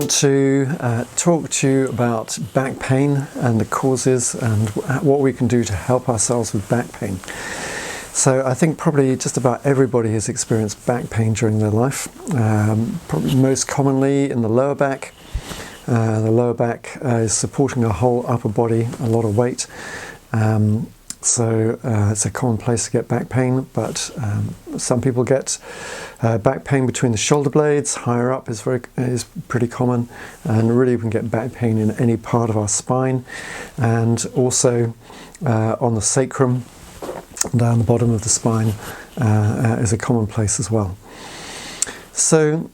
want to talk to you about back pain and the causes and what we can do to help ourselves with back pain. So I think probably just about everybody has experienced back pain during their life, probably most commonly in the lower back. The lower back is supporting our whole upper body, a lot of weight. So it's a common place to get back pain, but some people get back pain between the shoulder blades. Higher up is pretty common, and really we can get back pain in any part of our spine, and also on the sacrum, down the bottom of the spine is a common place as well. So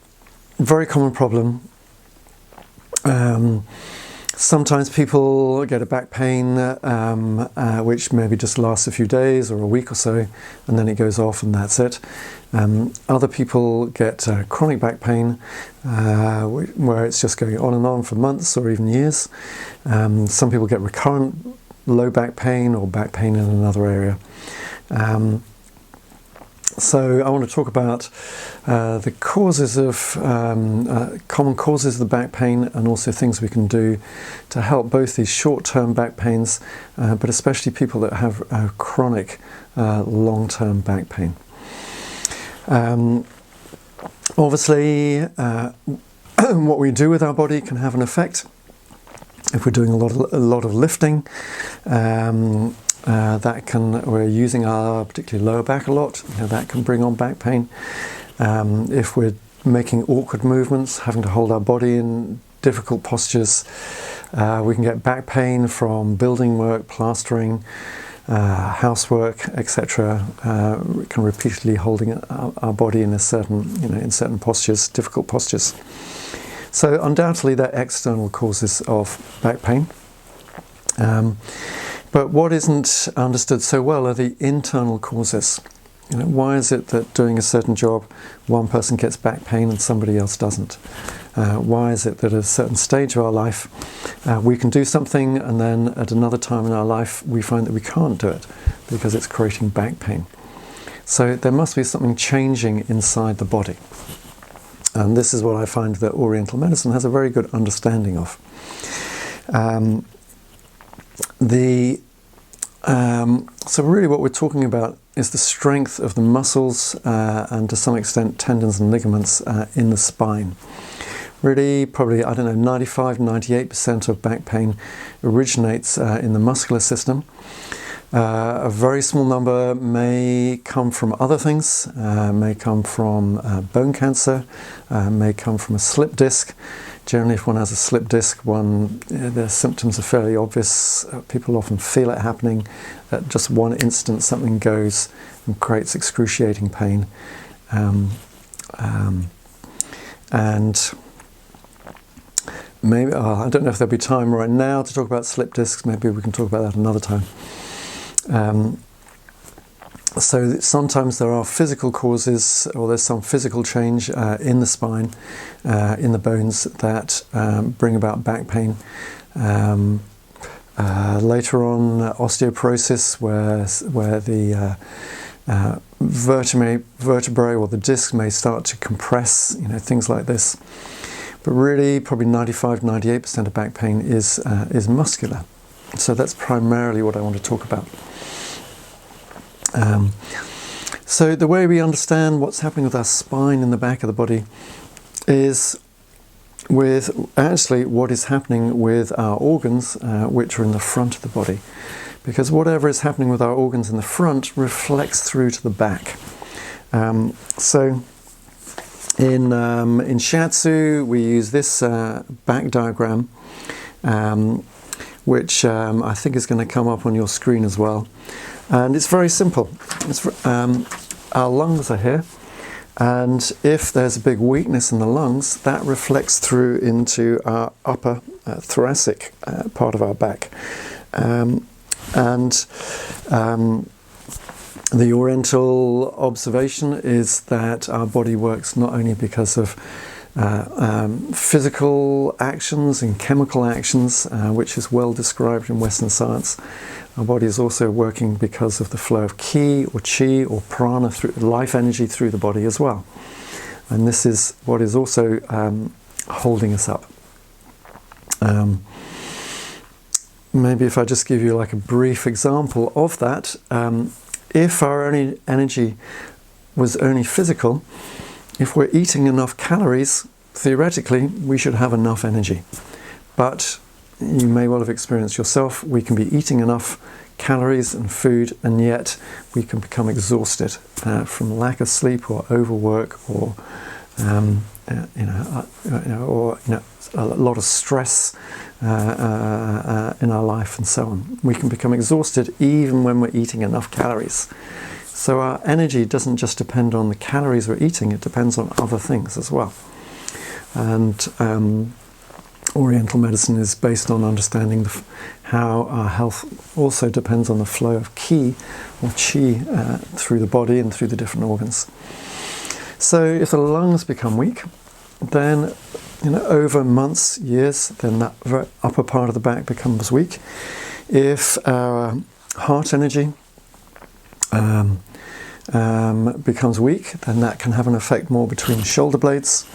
very common problem. Sometimes people get a back pain which maybe just lasts a few days or a week or so, and then it goes off and that's it. Other people get chronic back pain where it's just going on and on for months or even years. Some people get recurrent low back pain or back pain in another area. So I want to talk about the causes of common causes of the back pain, and also things we can do to help both these short-term back pains, but especially people that have chronic long-term back pain. Obviously, what we do with our body can have an effect. If we're doing a lot of lifting, we're using our particularly lower back a lot, that can bring on back pain. If we're making awkward movements, having to hold our body in difficult postures, we can get back pain from building work, plastering, housework, etc. We can repeatedly holding our body in certain postures, difficult postures. So undoubtedly they're external causes of back pain. But what isn't understood so well are the internal causes. Why is it that doing a certain job, one person gets back pain and somebody else doesn't? Why is it that at a certain stage of our life we can do something, and then at another time in our life we find that we can't do it because it's creating back pain? So there must be something changing inside the body. And this is what I find that Oriental medicine has a very good understanding of. So really what we're talking about is the strength of the muscles and to some extent tendons and ligaments in the spine. Really, probably, 95, 98% of back pain originates in the muscular system. A very small number may come from other things, may come from bone cancer, may come from a slip disc. Generally, if one has a slip disc, the symptoms are fairly obvious. People often feel it happening. At just one instant, something goes and creates excruciating pain. And maybe, I don't know if there'll be time right now to talk about slip discs. Maybe we can talk about that another time. So sometimes there are physical causes, or there's some physical change in the spine, in the bones, that bring about back pain. Later on, osteoporosis, where the vertebrae or the disc may start to compress, things like this. But really, probably 95, 98% of back pain is muscular. So that's primarily what I want to talk about. So the way we understand what's happening with our spine in the back of the body is with actually what is happening with our organs, which are in the front of the body. Because whatever is happening with our organs in the front reflects through to the back. So in Shiatsu we use this back diagram, which I think is going to come up on your screen as well. And it's very simple. Our lungs are here, and if there's a big weakness in the lungs, that reflects through into our upper thoracic part of our back. The Oriental observation is that our body works not only because of physical actions and chemical actions, which is well described in Western science. Our body is also working because of the flow of ki or chi or prana, through life energy through the body as well. And this is what is also holding us up. Maybe if I just give you like a brief example of that, if our only energy was only physical, if we're eating enough calories, theoretically we should have enough energy. But you may well have experienced yourself, we can be eating enough calories and food, and yet we can become exhausted from lack of sleep or overwork, or or a lot of stress in our life and so on. We can become exhausted even when we're eating enough calories. So our energy doesn't just depend on the calories we're eating, it depends on other things as well. And Oriental medicine is based on understanding how our health also depends on the flow of ki or qi through the body and through the different organs. So if the lungs become weak, then over months, years, then that very upper part of the back becomes weak. If our heart energy becomes weak, then that can have an effect more between the shoulder blades.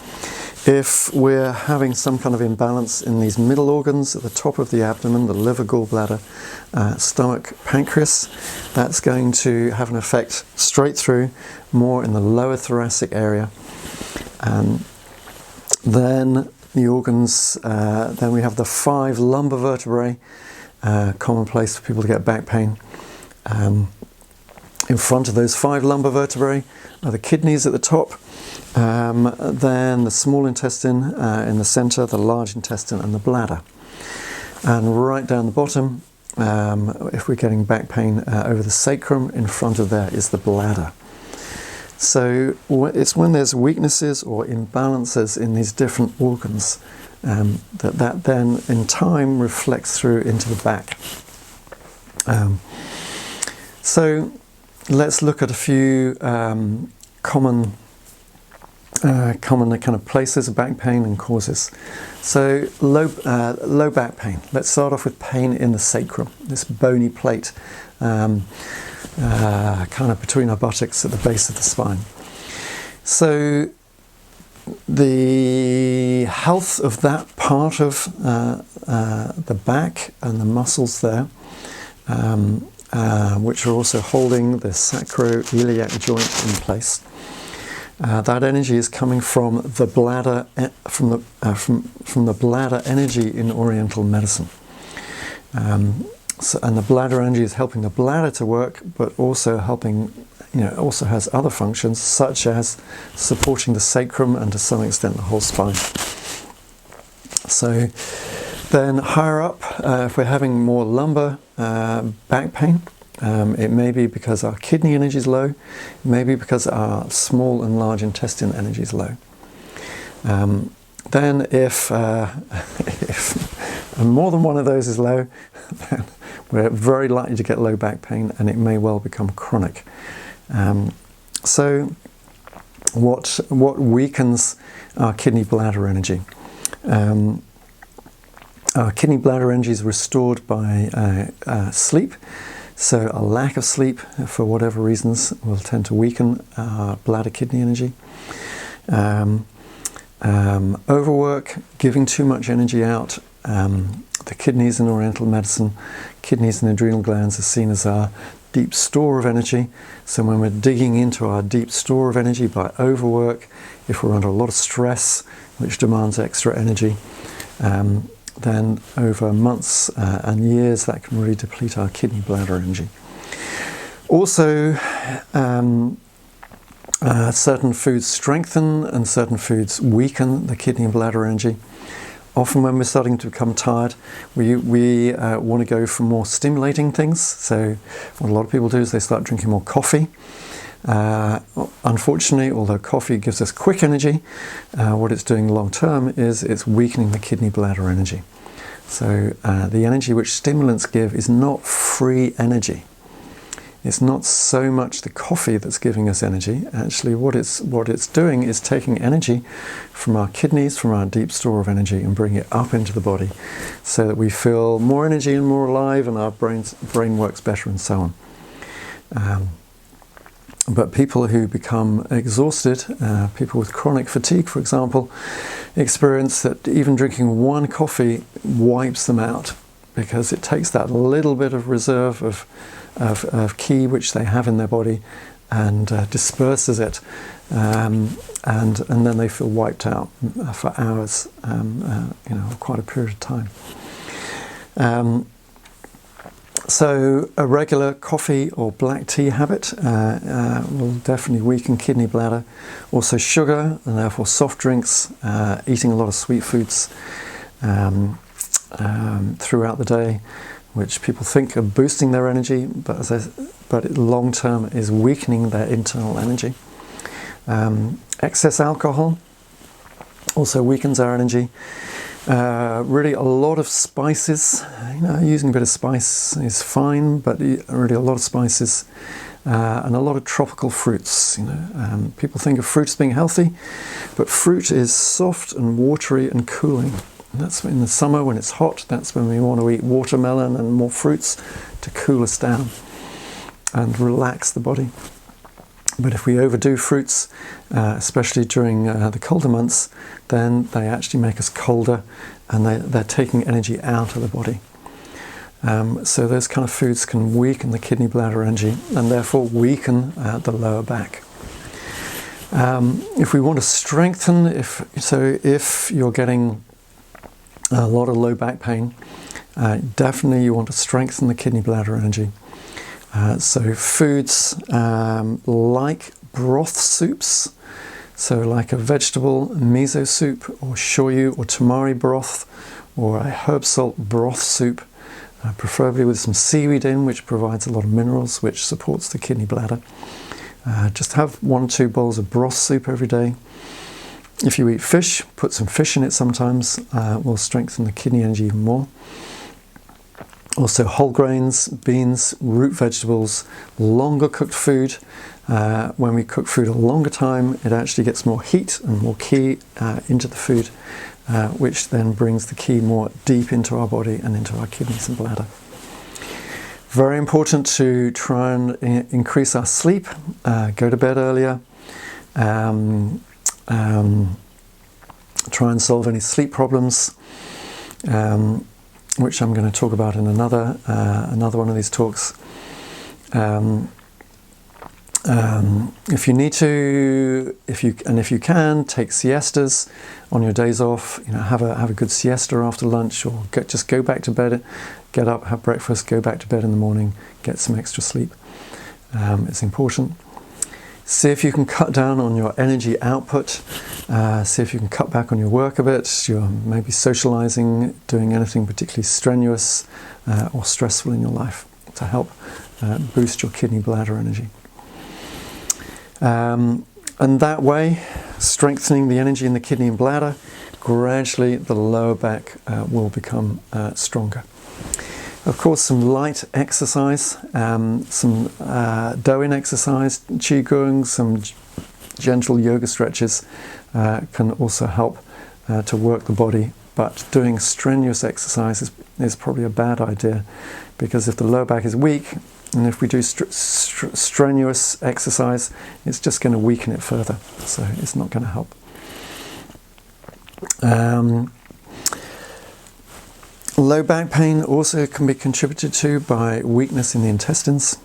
If we're having some kind of imbalance in these middle organs at the top of the abdomen, the liver, gallbladder, stomach, pancreas, that's going to have an effect straight through, more in the lower thoracic area. Then the organs, then we have the 5 lumbar vertebrae, commonplace for people to get back pain. In front of those 5 lumbar vertebrae are the kidneys at the top, then the small intestine in the center, the large intestine, and the bladder. And right down the bottom, if we're getting back pain over the sacrum, in front of there is the bladder. So it's when there's weaknesses or imbalances in these different organs that then in time reflects through into the back. So let's look at a few common kind of places of back pain and causes. So low back pain. Let's start off with pain in the sacrum, this bony plate kind of between our buttocks at the base of the spine. So the health of that part of the back and the muscles there, which are also holding the sacroiliac joint in place. That energy is coming from the bladder, from the bladder energy in Oriental medicine. And the bladder energy is helping the bladder to work, but also helping, also has other functions such as supporting the sacrum and to some extent the whole spine. So then higher up, if we're having more lumbar back pain, it may be because our kidney energy is low, it may be because our small and large intestine energy is low. Then if more than one of those is low, then we're very likely to get low back pain, and it may well become chronic. So what weakens our kidney bladder energy? Our kidney bladder energy is restored by sleep. So a lack of sleep, for whatever reasons, will tend to weaken our bladder kidney energy. Overwork, giving too much energy out. The kidneys in Oriental medicine, kidneys and adrenal glands are seen as our deep store of energy. So when we're digging into our deep store of energy by overwork, if we're under a lot of stress, which demands extra energy, then over months and years that can really deplete our kidney bladder energy. Also, certain foods strengthen and certain foods weaken the kidney and bladder energy. Often when we're starting to become tired, we want to go for more stimulating things. So what a lot of people do is they start drinking more coffee. Unfortunately, although coffee gives us quick energy, what it's doing long term is it's weakening the kidney bladder energy. So the energy which stimulants give is not free energy. It's not so much the coffee that's giving us energy. Actually, what it's doing is taking energy from our kidneys, from our deep store of energy, and bringing it up into the body so that we feel more energy and more alive, and our brain works better and so on. But people who become exhausted, people with chronic fatigue, for example, experience that even drinking one coffee wipes them out, because it takes that little bit of reserve of qi which they have in their body and disperses it, and then they feel wiped out for hours, quite a period of time. So a regular coffee or black tea habit will definitely weaken kidney bladder. Also sugar, and therefore soft drinks, eating a lot of sweet foods throughout the day, which people think are boosting their energy, but long term is weakening their internal energy. Excess alcohol also weakens our energy. Really a lot of spices, using a bit of spice is fine, but really a lot of spices and a lot of tropical fruits. People think of fruit as being healthy, but fruit is soft and watery and cooling. And that's in the summer when it's hot, that's when we want to eat watermelon and more fruits to cool us down and relax the body. But if we overdo fruits, especially during the colder months, then they actually make us colder, and they're taking energy out of the body. So those kind of foods can weaken the kidney bladder energy and therefore weaken the lower back. If we want to strengthen, if you're getting a lot of low back pain, definitely you want to strengthen the kidney bladder energy. So foods like broth soups, so like a vegetable miso soup or shoyu or tamari broth or a herb salt broth soup, preferably with some seaweed in, which provides a lot of minerals, which supports the kidney bladder. Just have 1 or 2 bowls of broth soup every day. If you eat fish, put some fish in it sometimes, will strengthen the kidney energy even more. Also whole grains, beans, root vegetables, longer cooked food. When we cook food a longer time, it actually gets more heat and more qi into the food, which then brings the qi more deep into our body and into our kidneys and bladder. Very important to try and increase our sleep, go to bed earlier, try and solve any sleep problems, which I'm going to talk about in another one of these talks. If you need to, if you can, take siestas on your days off. Have a good siesta after lunch, or just go back to bed. Get up, have breakfast, go back to bed in the morning, get some extra sleep. It's important. See if you can cut down on your energy output. See if you can cut back on your work a bit. You're maybe socializing, doing anything particularly strenuous or stressful in your life to help boost your kidney bladder energy. And that way, strengthening the energy in the kidney and bladder, gradually the lower back will become stronger. Of course, some light exercise, some Doin exercise, Qigong, some gentle yoga stretches can also help to work the body. But doing strenuous exercise is probably a bad idea, because if the lower back is weak, and if we do strenuous exercise, it's just going to weaken it further. So it's not going to help. Low back pain also can be contributed to by weakness in the intestines.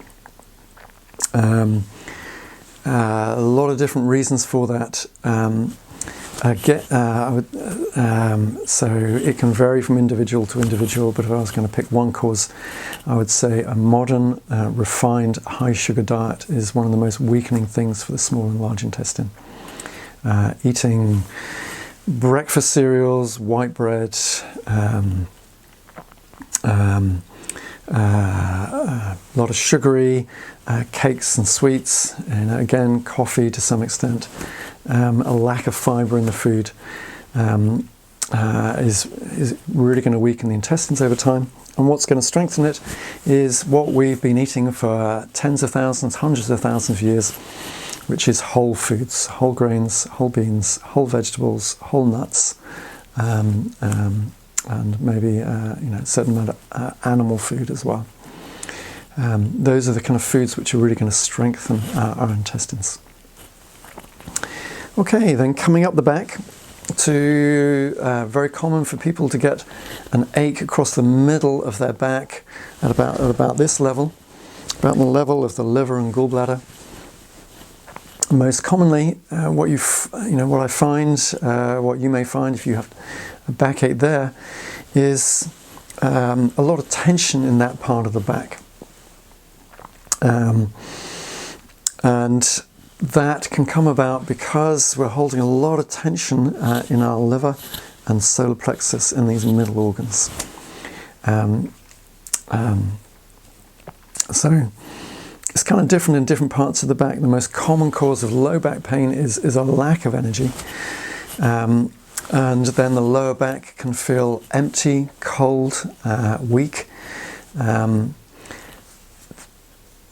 A lot of different reasons for that. So it can vary from individual to individual, but if I was going to pick one cause, I would say a modern, refined, high sugar diet is one of the most weakening things for the small and large intestine. Eating breakfast cereals, white bread, a lot of sugary cakes and sweets, and again coffee to some extent, a lack of fibre in the food is really going to weaken the intestines over time. And what's going to strengthen it is what we've been eating for tens of thousands, hundreds of thousands of years, which is whole foods, whole grains, whole beans, whole vegetables, whole nuts, and maybe a certain amount of animal food as well. Those are the kind of foods which are really going to strengthen our intestines. Okay, then coming up the back, very common for people to get an ache across the middle of their back at about this level, about the level of the liver and gallbladder. Most commonly, what you may find if you have a backache there is a lot of tension in that part of the back, and that can come about because we're holding a lot of tension in our liver and solar plexus in these middle organs. So it's kind of different in different parts of the back. The most common cause of low back pain is a lack of energy. And then the lower back can feel empty, cold, weak.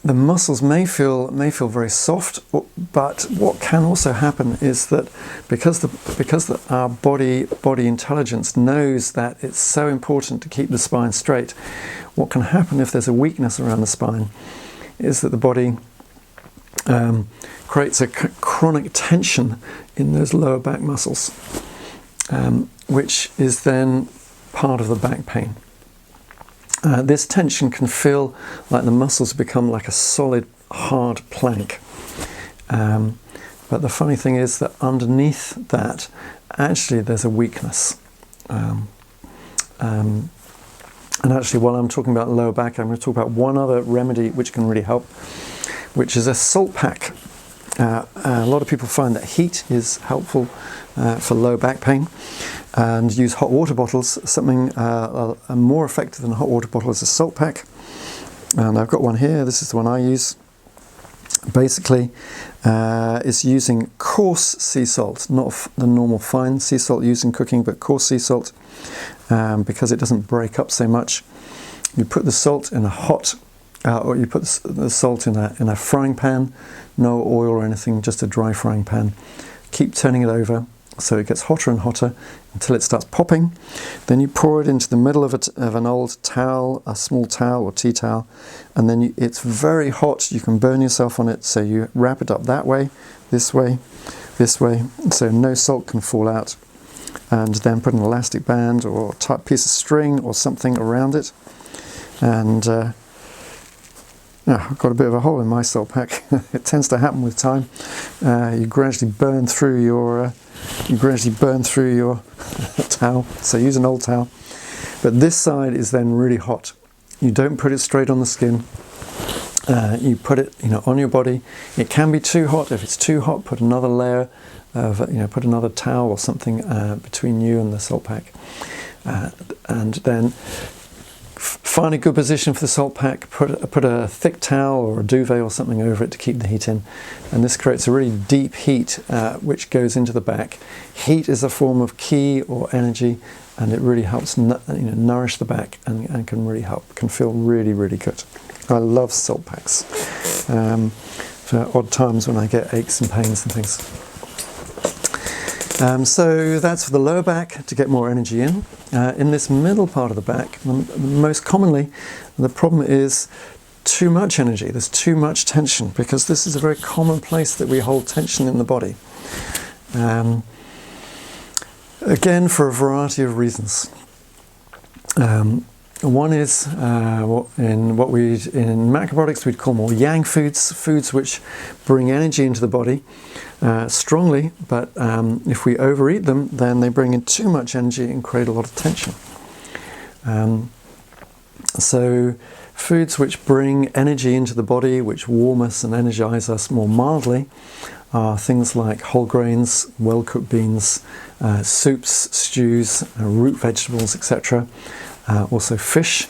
The muscles may feel very soft, but what can also happen is that because our body intelligence knows that it's so important to keep the spine straight, what can happen if there's a weakness around the spine is that the body creates a chronic tension in those lower back muscles, which is then part of the back pain. This tension can feel like the muscles become like a solid, hard plank. But the funny thing is that underneath that, actually there's a weakness. And actually, while I'm talking about lower back, I'm going to talk about one other remedy which can really help, which is a salt pack. A lot of people find that heat is helpful for low back pain, and use hot water bottles. Something more effective than a hot water bottle is a salt pack, and I've got one here. This is the one I use. Basically, it's using coarse sea salt, not the normal fine sea salt used in cooking, but coarse sea salt, because it doesn't break up so much. You put the salt in a hot, or you put the salt in a frying pan, no oil or anything, just a dry frying pan. Keep turning it over so it gets hotter and hotter until it starts popping. Then you pour it into the middle of an old towel, a small towel or tea towel, and then it's very hot. You can burn yourself on it, so you wrap it up that way, this way, so no salt can fall out. And then put an elastic band or a tight piece of string or something around it. And I've got a bit of a hole in my salt pack. It tends to happen with time. You gradually burn through your towel. So use an old towel. But this side is then really hot. You don't put it straight on the skin. You put it, on your body. It can be too hot. If it's too hot, put another layer of, put another towel or something between you and the salt pack, and then find a good position for the salt pack. Put a thick towel or a duvet or something over it to keep the heat in, and this creates a really deep heat which goes into the back. Heat is a form of ki or energy, and it really helps nourish the back and can feel really, really good. I love salt packs for odd times when I get aches and pains and things. So that's for the lower back, to get more energy in. In this middle part of the back, most commonly, the problem is too much energy. There's too much tension, because this is a very common place that we hold tension in the body. Again, for a variety of reasons. One is in macrobiotics we'd call more yang foods which bring energy into the body strongly, but if we overeat them, then they bring in too much energy and create a lot of tension. So foods which bring energy into the body, which warm us and energize us more mildly, are things like whole grains, well-cooked beans, soups, stews, root vegetables, etc. Also fish.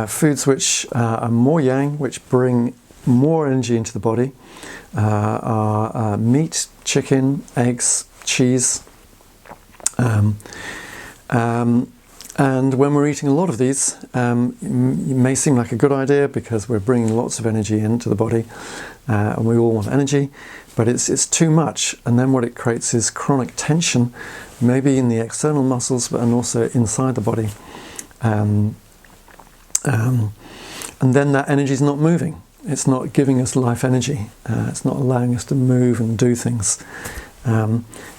Foods which are more yang, which bring more energy into the body, are meat, chicken, eggs, cheese. And when we're eating a lot of these, it may seem like a good idea because we're bringing lots of energy into the body, and we all want energy, but it's too much, and then what it creates is chronic tension, maybe in the external muscles, and also inside the body. and then that energy is not moving. It's not giving us life energy. It's not allowing us to move and do things.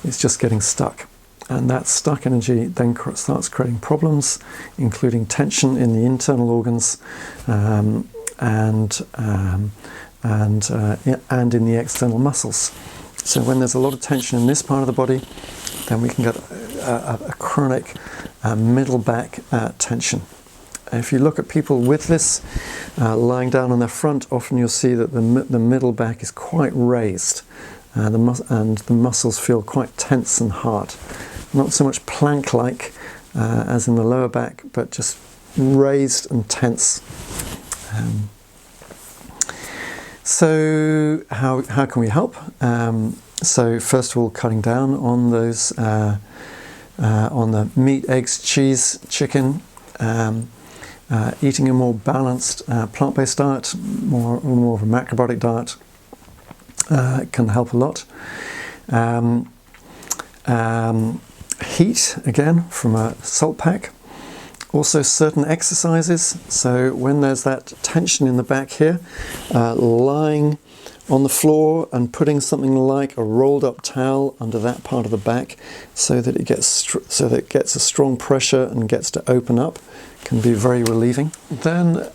It's just getting stuck. And that stuck energy then starts creating problems, including tension in the internal organs and in the external muscles. So when there's a lot of tension in this part of the body, then we can get a chronic middle back tension. If you look at people with this lying down on their front, often you'll see that the middle back is quite raised, and the muscles feel quite tense and hard. Not so much plank-like as in the lower back, but just raised and tense. So how can we help? So first of all, cutting down on those on the meat, eggs, cheese, chicken. Eating a more balanced plant-based diet, more of a macrobiotic diet, can help a lot. Heat, again, from a salt pack. Also certain exercises. So when there's that tension in the back here, lying on the floor and putting something like a rolled up towel under that part of the back so that it gets a strong pressure and gets to open up, can be very relieving. Then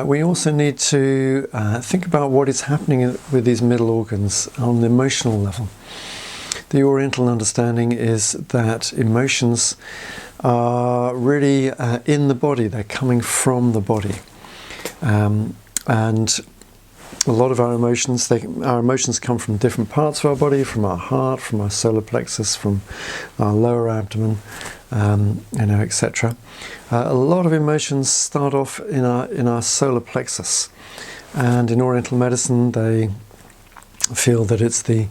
we also need to think about what is happening with these middle organs on the emotional level. The Oriental understanding is that emotions are really in the body, they're coming from the body. And a lot of our emotions come from different parts of our body, from our heart, from our solar plexus, from our lower abdomen, etc. A lot of emotions start off in our solar plexus, and in Oriental medicine they feel that it's the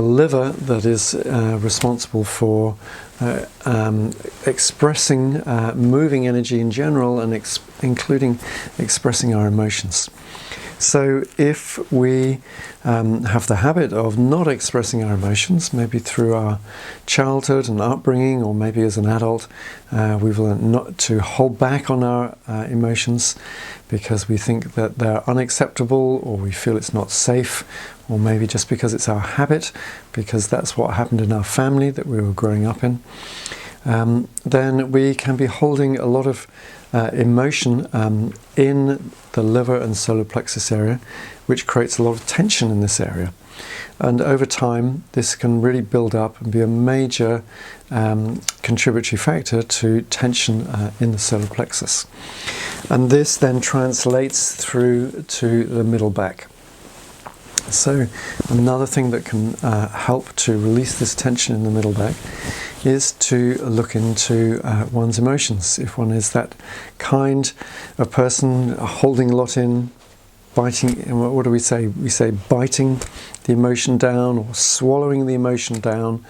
liver that is responsible for expressing moving energy in general, and including expressing our emotions. So if we have the habit of not expressing our emotions, maybe through our childhood and upbringing, or maybe as an adult, we've learned not to hold back on our emotions because we think that they're unacceptable, or we feel it's not safe, or maybe just because it's our habit, because that's what happened in our family that we were growing up in, then we can be holding a lot of emotion in the liver and solar plexus area, which creates a lot of tension in this area. And over time, this can really build up and be a major contributory factor to tension in the solar plexus. And this then translates through to the middle back. So another thing that can help to release this tension in the middle back is to look into one's emotions. If one is that kind of person holding a lot in, biting, what do we say? We say biting the emotion down, or swallowing the emotion down,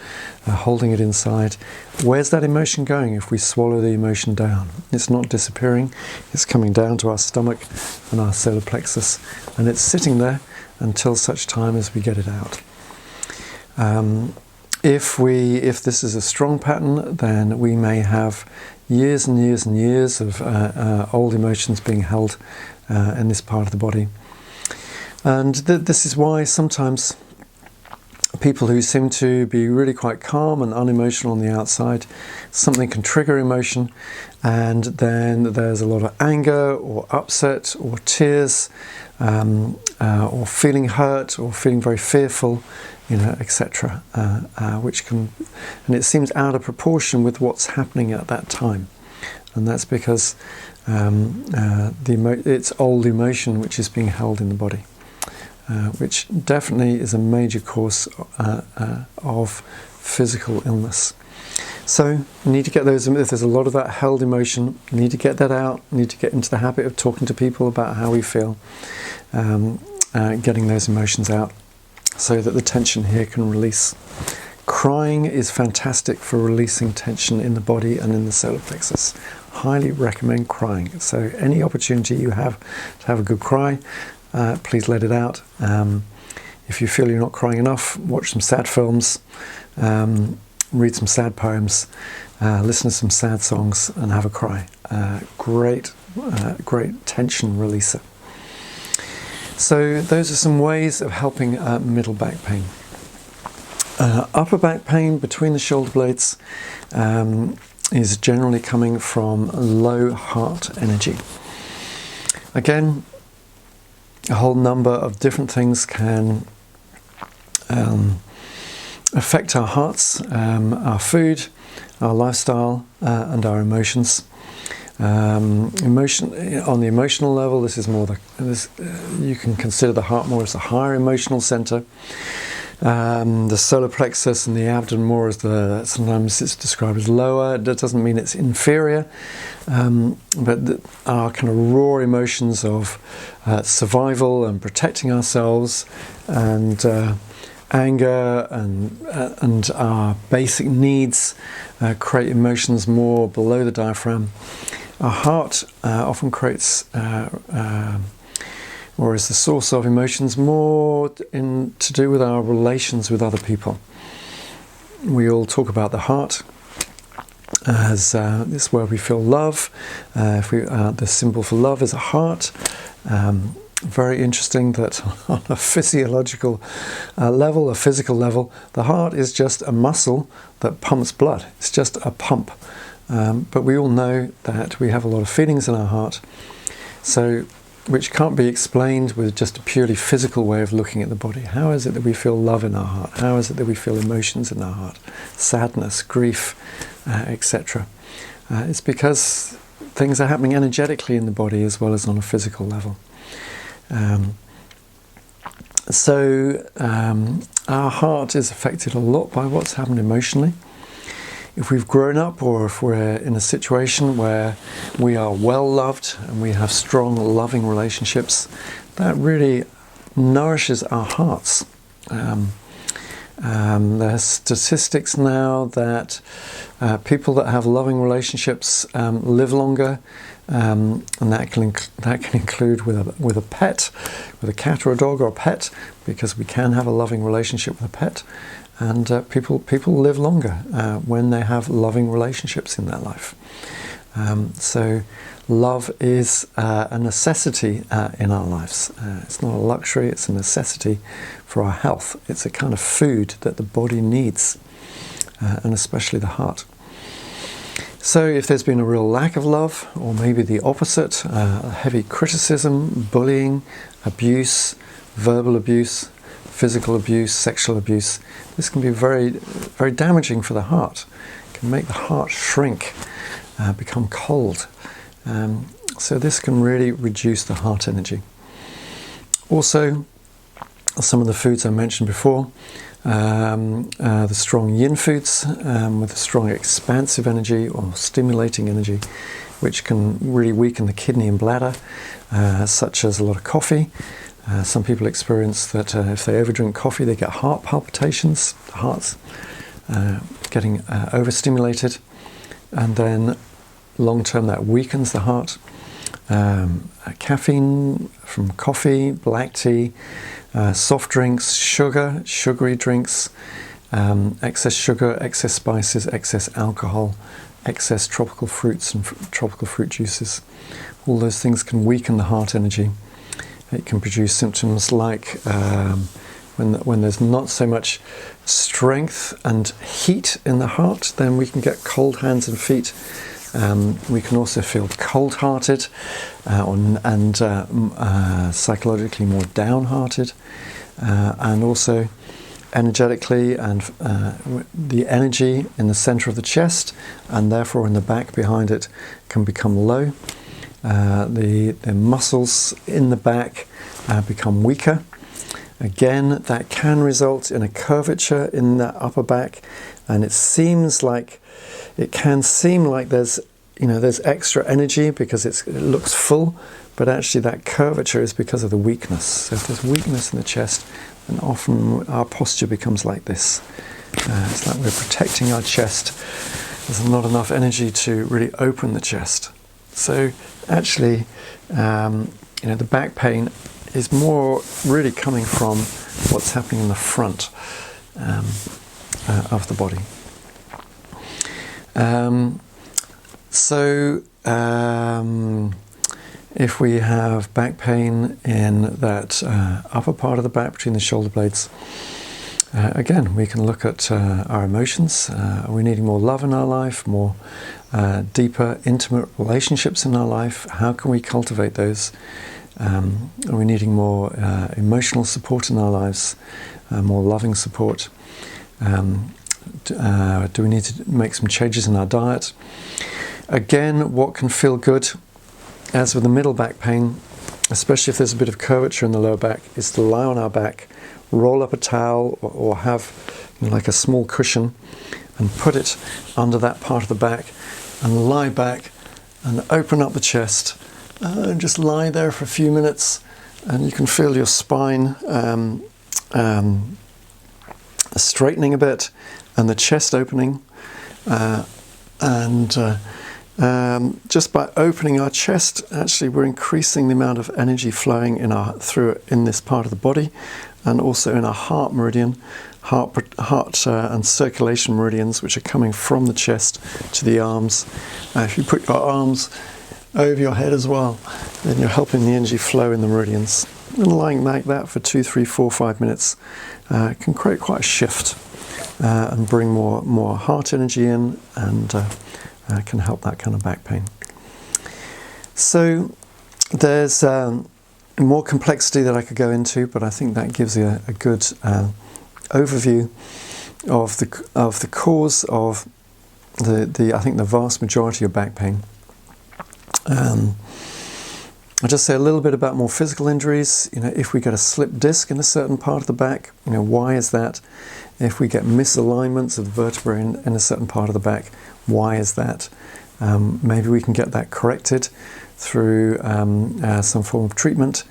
holding it inside. Where's that emotion going if we swallow the emotion down? It's not disappearing, it's coming down to our stomach and our solar plexus, and it's sitting there until such time as we get it out. If this is a strong pattern, then we may have years and years and years of old emotions being held in this part of the body. And this is why sometimes people who seem to be really quite calm and unemotional on the outside, something can trigger emotion, and then there's a lot of anger or upset or tears, or feeling hurt or feeling very fearful, etc. Which can, and it seems out of proportion with what's happening at that time, and that's because it's old emotion which is being held in the body. Which definitely is a major cause of physical illness. So you need to get those, if there's a lot of that held emotion, you need to get that out, you need to get into the habit of talking to people about how we feel, getting those emotions out so that the tension here can release. Crying is fantastic for releasing tension in the body and in the solar plexus. Highly recommend crying. So any opportunity you have to have a good cry, please let it out. If you feel you're not crying enough, watch some sad films, read some sad poems, listen to some sad songs, and have a cry. Great great tension releaser. So those are some ways of helping middle back pain. Upper back pain between the shoulder blades is generally coming from low heart energy. Again, a whole number of different things can affect our hearts, our food, our lifestyle, and our emotions. On the emotional level, this is more you can consider the heart more as a higher emotional center. The solar plexus and the abdomen more as sometimes it's described as lower. That doesn't mean it's inferior, but our kind of raw emotions of survival and protecting ourselves, and anger and our basic needs create emotions more below the diaphragm. Our heart often creates or is the source of emotions more to do with our relations with other people. We all talk about the heart as this is where we feel love. The symbol for love is a heart. Very interesting that on a physiological level, a physical level, the heart is just a muscle that pumps blood. It's just a pump. But we all know that we have a lot of feelings in our heart, which can't be explained with just a purely physical way of looking at the body. How is it that we feel love in our heart? How is it that we feel emotions in our heart? Sadness, grief, etc. It's because things are happening energetically in the body as well as on a physical level. Our heart is affected a lot by what's happened emotionally. If we've grown up, or if we're in a situation where we are well loved and we have strong loving relationships, that really nourishes our hearts. There's statistics now that people that have loving relationships live longer, and that can include with a pet, with a cat or a dog or a pet, because we can have a loving relationship with a pet, and people live longer when they have loving relationships in their life. So love is a necessity in our lives. It's not a luxury, it's a necessity for our health. It's a kind of food that the body needs, and especially the heart. So if there's been a real lack of love, or maybe the opposite, heavy criticism, bullying, abuse, verbal abuse, physical abuse, sexual abuse, this can be very, very damaging for the heart. It can make the heart shrink, become cold. So this can really reduce the heart energy. Also, some of the foods I mentioned before, the strong yin foods with a strong expansive energy or stimulating energy, which can really weaken the kidney and bladder, such as a lot of coffee. Some people experience that if they overdrink coffee, they get heart palpitations, the heart's getting overstimulated, and then long term that weakens the heart. Caffeine from coffee, black tea, soft drinks, sugary drinks, excess sugar, excess spices, excess alcohol, excess tropical fruits and tropical fruit juices. All those things can weaken the heart energy. It can produce symptoms like when there's not so much strength and heat in the heart, then we can get cold hands and feet. We can also feel cold-hearted and psychologically more downhearted, and also energetically, and the energy in the center of the chest and therefore in the back behind it can become low. The muscles in the back become weaker. Again, that can result in a curvature in the upper back, and it can seem like there's extra energy because it looks full, but actually that curvature is because of the weakness. So if there's weakness in the chest, then often our posture becomes like this. It's like we're protecting our chest. There's not enough energy to really open the chest. So actually, the back pain is more really coming from what's happening in the front of the body. If we have back pain in that upper part of the back between the shoulder blades, again, we can look at our emotions. Are we needing more love in our life, more deeper, intimate relationships in our life? How can we cultivate those? Are we needing more emotional support in our lives, more loving support? Do we need to make some changes in our diet? Again, what can feel good, as with the middle back pain, especially if there's a bit of curvature in the lower back, is to lie on our back, roll up a towel or have like a small cushion and put it under that part of the back and lie back and open up the chest and just lie there for a few minutes, and you can feel your spine straightening a bit and the chest opening, just by opening our chest, actually we're increasing the amount of energy flowing in this part of the body, and also in our heart meridian, heart and circulation meridians, which are coming from the chest to the arms. If you put your arms over your head as well, then you're helping the energy flow in the meridians. And lying like that for 2, 3, 4, 5 minutes can create quite a shift and bring more heart energy in, and can help that kind of back pain. So there's more complexity that I could go into, but I think that gives you a good overview of the cause of I think the vast majority of back pain. I'll just say a little bit about more physical injuries. If we get a slipped disc in a certain part of the back, why is that? If we get misalignments of the vertebrae in a certain part of the back, why is that? Maybe we can get that corrected through some form of treatment.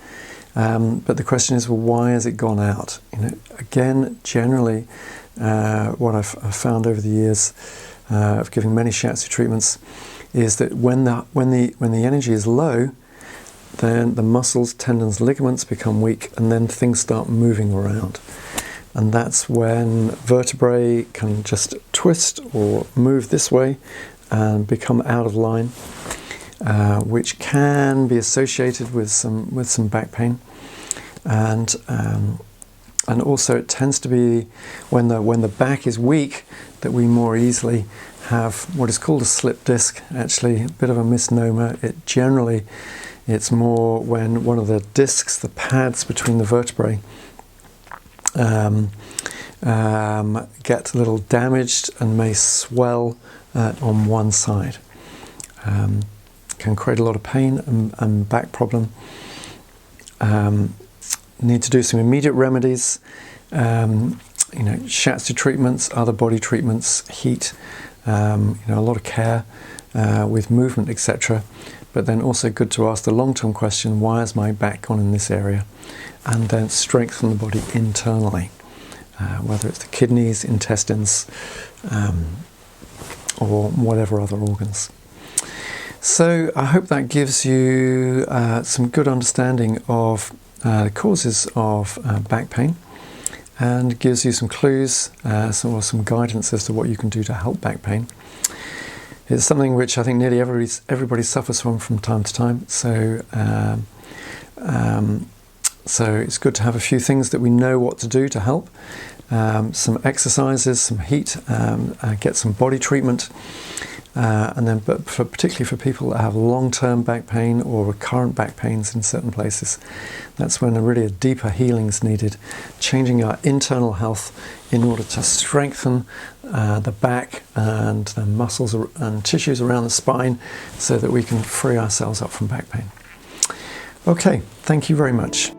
But the question is, well, why has it gone out? Again, generally, what I've found over the years of giving many shiatsu treatments is that when the energy is low, then the muscles, tendons, ligaments become weak, and then things start moving around. And that's when vertebrae can just twist or move this way and become out of line, which can be associated with some back pain. And also it tends to be when the back is weak that we more easily have what is called a slip disc. Actually, a bit of a misnomer. It's more when one of the discs, the pads between the vertebrae, get a little damaged and may swell on one side. Can create a lot of pain and back problem. Need to do some immediate remedies, shiatsu treatments, other body treatments, heat, a lot of care with movement, etc. But then also good to ask the long-term question, why is my back gone in this area? And then strengthen the body internally, whether it's the kidneys, intestines, or whatever other organs. So I hope that gives you some good understanding of the causes of back pain, and gives you some clues or some guidance as to what you can do to help back pain. It's something which I think nearly everybody suffers from time to time. So it's good to have a few things that we know what to do to help. Some exercises, some heat, get some body treatment, and then, particularly for people that have long-term back pain or recurrent back pains in certain places, that's when really a deeper healing is needed, changing our internal health in order to strengthen the back and the muscles and tissues around the spine, so that we can free ourselves up from back pain. Okay, thank you very much.